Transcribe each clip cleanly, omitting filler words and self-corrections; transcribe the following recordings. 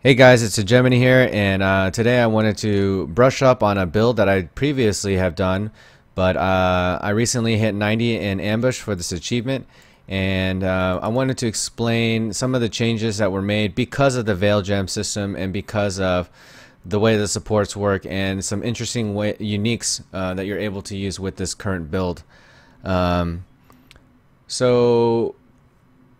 Hey guys, it's a Gemini here, and today I wanted to brush up on a build that I previously have done, but I recently hit 90 in ambush for this achievement, and I wanted to explain some of the changes that were made because of the Veil Gem system and because of the way the supports work and some interesting uniques that you're able to use with this current build. So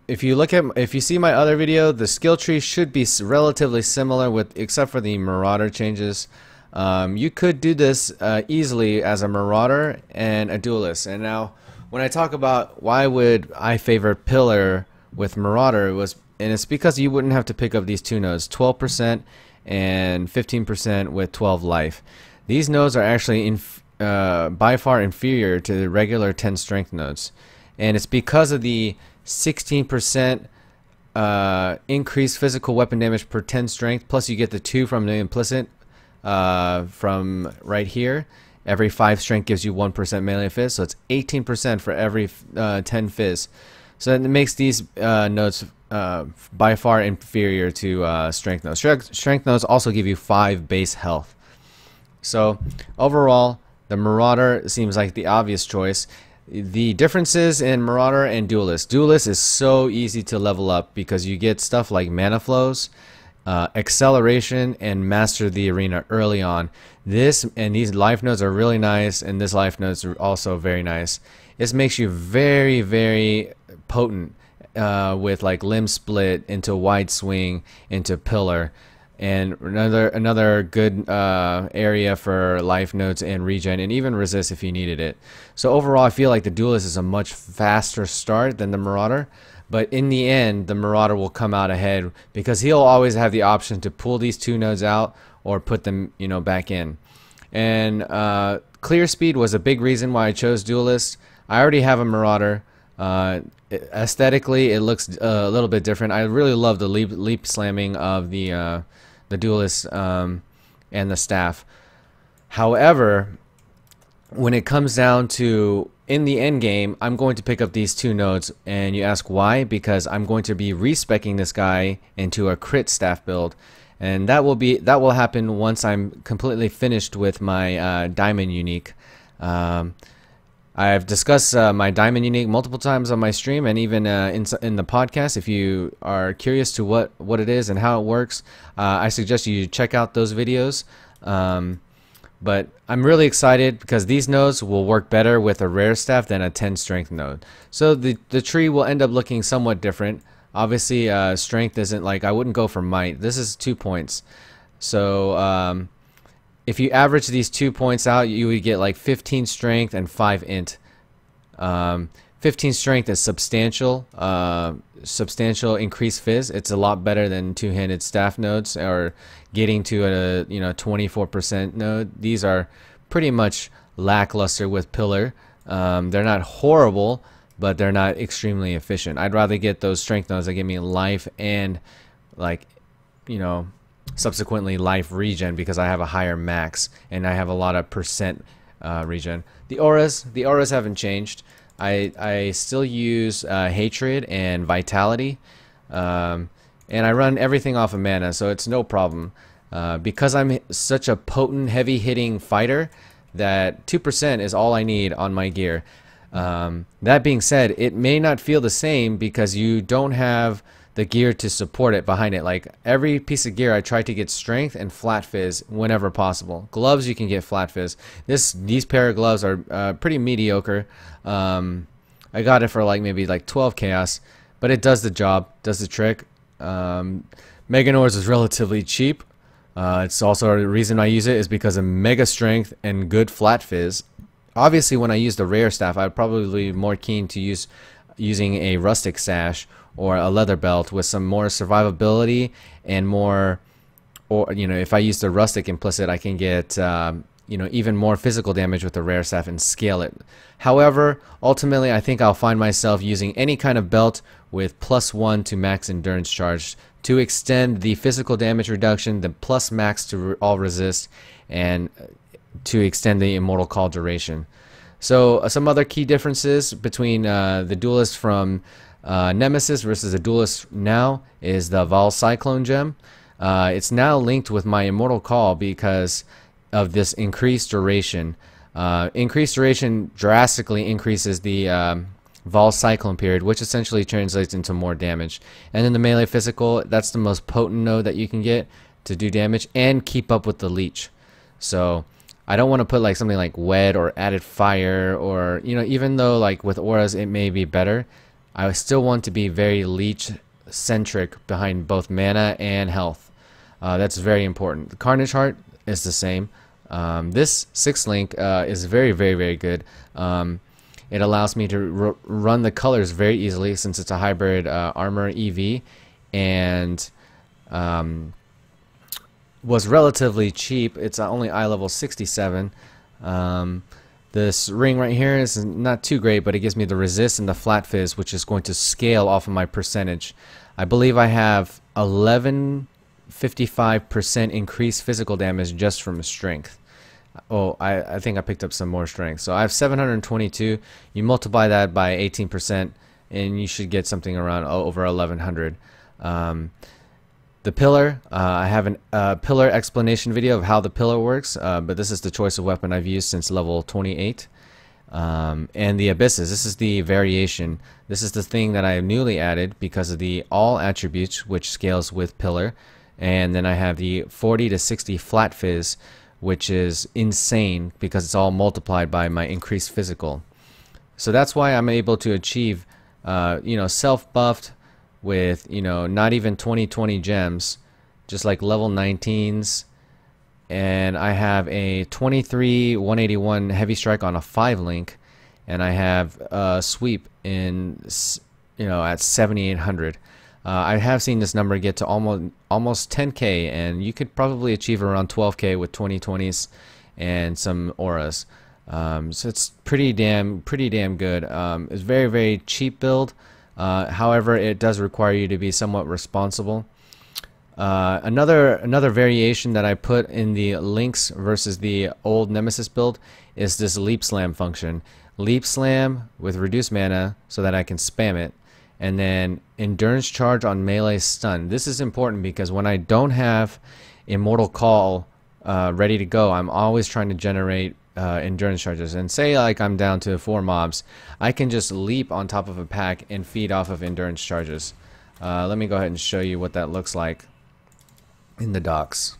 if you see my other video, the skill tree should be relatively similar except for the Marauder changes. You could do this easily as a Marauder and a Duelist. And now when I talk about why would I favor Pillar with Marauder, and it's because you wouldn't have to pick up these two nodes, 12% and 15% with 12 life. These nodes are actually by far inferior to the regular 10 strength nodes, and it's because of the 16% increased physical weapon damage per 10 strength, plus you get the 2 from the implicit from right here. Every 5 strength gives you 1% melee fizz, so it's 18% for every 10 fizz. So it makes these nodes by far inferior to strength nodes. Strength nodes also give you 5 base health. So overall, the Marauder seems like the obvious choice. The differences in Marauder and Duelist. Duelist is so easy to level up because you get stuff like mana flows, acceleration, and master the arena early on. These life nodes are really nice, and this life nodes are also very nice. This makes you very, very potent with like limb split into wide swing into pillar. And another good area for life nodes and regen, and even resist if you needed it. So overall, I feel like the Duelist is a much faster start than the Marauder, but in the end the Marauder will come out ahead because he'll always have the option to pull these two nodes out or put them back in. And clear speed was a big reason why I chose Duelist. I already have a Marauder. Aesthetically it looks a little bit different. I really love the leap slamming of the Duelist and the staff. However, when it comes down to in the end game, I'm going to pick up these two nodes, and you ask why? Because I'm going to be respecking this guy into a crit staff build, and that will happen once I'm completely finished with my diamond unique. I've discussed my diamond unique multiple times on my stream and even in the podcast. If you are curious to what it is and how it works, I suggest you check out those videos. But I'm really excited because these nodes will work better with a rare staff than a 10 strength node. So the tree will end up looking somewhat different. Obviously, strength isn't like, I wouldn't go for might. This is 2 points. So if you average these 2 points out, you would get like 15 strength and 5 int. 15 strength is substantial increased fizz. It's a lot better than two-handed staff nodes or getting to a 24% node. These are pretty much lackluster with pillar. They're not horrible, but they're not extremely efficient. I'd rather get those strength nodes that give me life and subsequently life regen because I have a higher max and I have a lot of percent regen. The auras haven't changed. I still use hatred and vitality, and I run everything off of mana, so it's no problem. Because I'm such a potent, heavy-hitting fighter, that 2% is all I need on my gear. That being said, it may not feel the same because you don't have the gear to support it behind it. Like every piece of gear I try to get strength and flat fizz whenever possible. Gloves you can get flat fizz. These pair of gloves are pretty mediocre. I got it for maybe 12 chaos, but it does the job, does the trick. Meganors is relatively cheap. It's also the reason I use it is because of mega strength and good flat fizz. Obviously when I use the rare staff, I'd probably be more keen to using a rustic sash or a leather belt with some more survivability and more, or if I use the rustic implicit, I can get even more physical damage with the rare staff and scale it. However, ultimately I think I'll find myself using any kind of belt with +1 to max endurance charge to extend the physical damage reduction, the plus max to all resist, and to extend the immortal call duration. So some other key differences between the duelist from Nemesis versus a duelist now is the Vol Cyclone gem. It's now linked with my Immortal Call because of this increased duration. Increased duration drastically increases the Vol Cyclone period, which essentially translates into more damage. And then the melee physical, that's the most potent node that you can get to do damage and keep up with the leech. So I don't want to put like something like Wed or Added Fire, or even though like with auras it may be better, I still want to be very leech centric behind both mana and health. That's very important. The Carnage Heart is the same. This 6 link is very, very, very good. It allows me to run the colors very easily since it's a hybrid armor EV, and was relatively cheap. It's only eye level 67. This ring right here is not too great, but it gives me the resist and the flat fizz, which is going to scale off of my percentage. I believe I have 1155% increased physical damage just from strength. Oh, I think I picked up some more strength. So I have 722. You multiply that by 18%, and you should get something around over 1100. The pillar, I have a pillar explanation video of how the pillar works, but this is the choice of weapon I've used since level 28. And the abysses, this is the variation. This is the thing that I have newly added because of the all attributes, which scales with pillar. And then I have the 40 to 60 flat fizz, which is insane because it's all multiplied by my increased physical. So that's why I'm able to achieve, self-buffed with, not even 20/20 gems, just like level 19s. And I have a 23/181 heavy strike on a 5 link, and I have a sweep in, at 7800. I have seen this number get to almost 10k, and you could probably achieve around 12k with 20/20s and some auras. So it's pretty damn good. It's very, very cheap build. However, it does require you to be somewhat responsible. Another variation that I put in the links versus the old Nemesis build is this Leap Slam function. Leap Slam with reduced mana so that I can spam it. And then Endurance Charge on melee stun. This is important because when I don't have Immortal Call ready to go, I'm always trying to generate endurance charges. And say like I'm down to 4 mobs, I can just leap on top of a pack and feed off of endurance charges. Let me go ahead and show you what that looks like in the docs.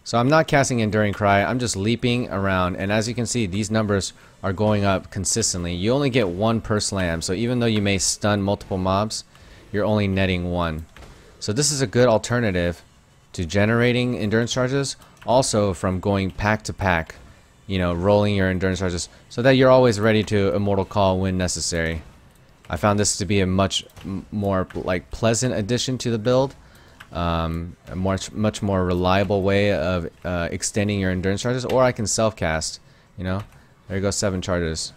So I'm not casting Enduring Cry, I'm just leaping around, and as you can see, these numbers are going up consistently. You only get 1 per slam, so even though you may stun multiple mobs, you're only netting 1. So this is a good alternative to generating endurance charges, also from going pack to pack, rolling your endurance charges, so that you're always ready to Immortal Call when necessary. I found this to be a much more pleasant addition to the build. A much more reliable way of extending your endurance charges, or I can self-cast. There goes 7 charges.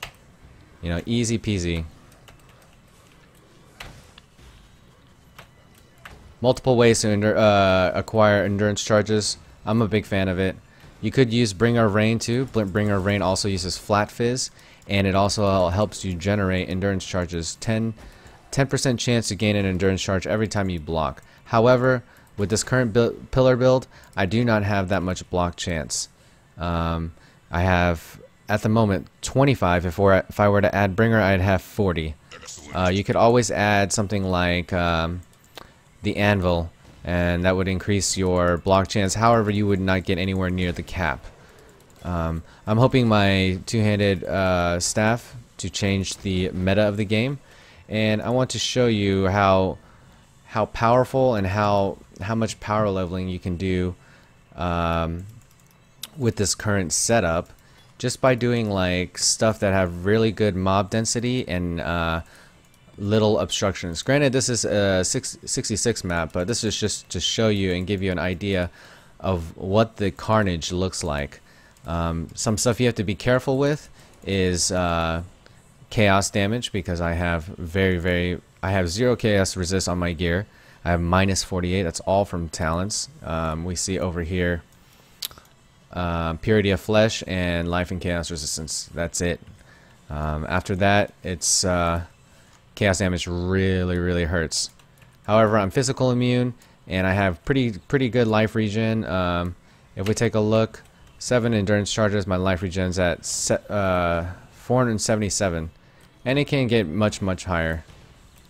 Easy peasy. Multiple ways to acquire endurance charges. I'm a big fan of it. You could use Bringer of Rain too. Bringer of Rain also uses Flat Fizz, and it also helps you generate endurance charges. 10% chance to gain an endurance charge every time you block. However, with this current pillar build, I do not have that much block chance. I have, at the moment, 25. If I were to add Bringer, I'd have 40. You could always add something like the Anvil, and that would increase your block chance. However, you would not get anywhere near the cap. I'm hoping my two-handed staff to change the meta of the game, and I want to show you how powerful and how much power leveling you can do with this current setup, just by doing like stuff that have really good mob density and little obstructions. Granted, this is a 66 map, but this is just to show you and give you an idea of what the carnage looks like. Some stuff you have to be careful with is chaos damage, because I have I have 0 chaos resist on my gear. I have minus 48. That's all from talents. We see over here Purity of Flesh and Life and Chaos Resistance. That's it. After that, it's chaos damage really hurts. However, I'm physical immune, and I have pretty good life regen. If we take a look, 7 endurance charges, my life regen's at 477, and it can get much higher.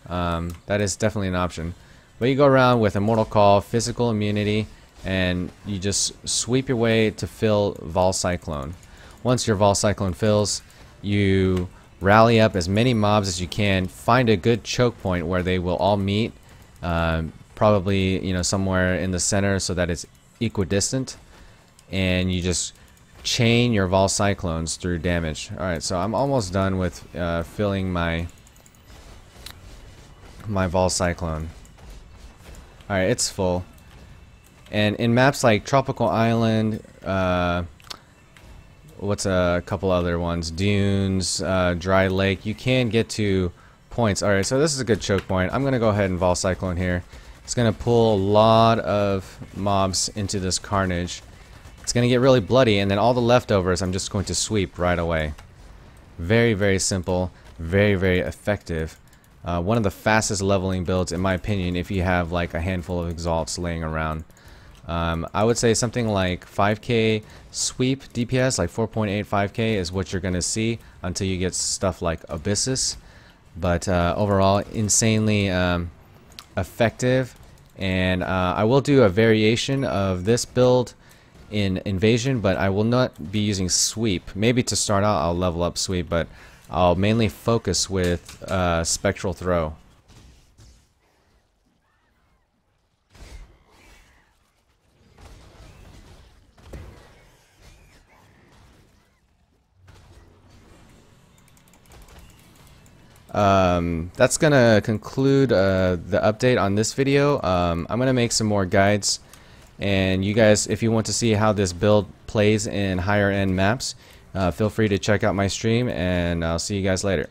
That is definitely an option. But you go around with Immortal Call, physical immunity, and you just sweep your way to fill Vol Cyclone. Once your Vol Cyclone fills, you rally up as many mobs as you can, find a good choke point where they will all meet, probably, you know, somewhere in the center so that it's equidistant, and you just chain your Vol Cyclones through damage. Alright, so I'm almost done with filling my Vol Cyclone. Alright, it's full. And in maps like Tropical Island, what's a couple other ones? Dunes, Dry Lake, you can get to points. Alright, so this is a good choke point. I'm going to go ahead and Vol Cyclone here. It's going to pull a lot of mobs into this carnage. It's going to get really bloody, and then all the leftovers I'm just going to sweep right away. Very simple, very effective. One of the fastest leveling builds in my opinion if you have like a handful of exalts laying around. I would say something like 5k sweep DPS, like 4.8 5k is what you're going to see until you get stuff like Abyssus. But overall, insanely effective. And I will do a variation of this build in Invasion, but I will not be using sweep. Maybe to start out I'll level up sweep, but I'll mainly focus with Spectral Throw. That's gonna conclude the update on this video. I'm gonna make some more guides, and you guys, if you want to see how this build plays in higher end maps, feel free to check out my stream, and I'll see you guys later.